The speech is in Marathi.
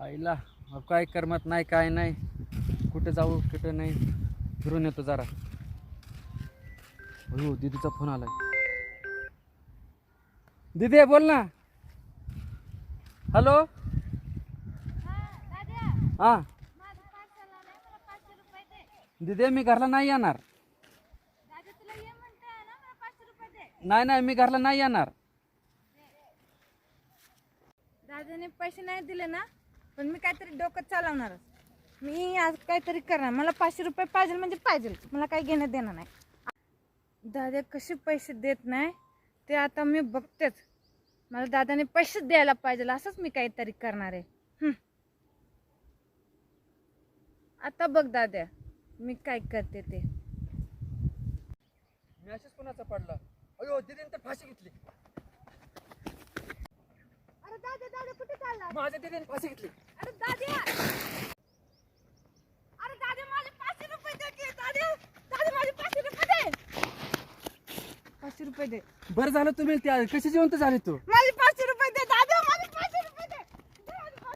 आईला काय करमत नाही, काय नाही, कुठे जाऊ कुठे नाही, फिरून येतो जरा. हो दीदीचा फोन आलाय. दीदी बोल ना. हॅलो. हां दीदी मी घरला नाही येणार. नाही नाही मी घरला नाही येणार. दादाने पैसे नाही दिले ना, पण मी काहीतरी डोकं चालवणार. मी आज काहीतरी करणार. मला 500 रुपये पाहिजे म्हणजे पाहिजे. मला काही घेणं देणं नाही. दादा कसे पैसे देत नाही ते आता मी बघतेच. मला दादाने पैसे द्यायला पाहिजे, असंच मी काहीतरी करणार आहे. आता बघ दादा मी काय करते ते. मॅसेज कोणाचा पडला? अयो दीदीने तर फाशी घेतली. अरे दादा दादा कुठे चालला? माझ्या दीदीने फाशी घेतली. अरे दादा, अरे दादा माझे 500 रुपये दे की. दादा दादा माझे 500 रुपये दे. 500 रुपये दे. बरं झालं तुम्ही त्या कशी जिवंत झाली तू. माझे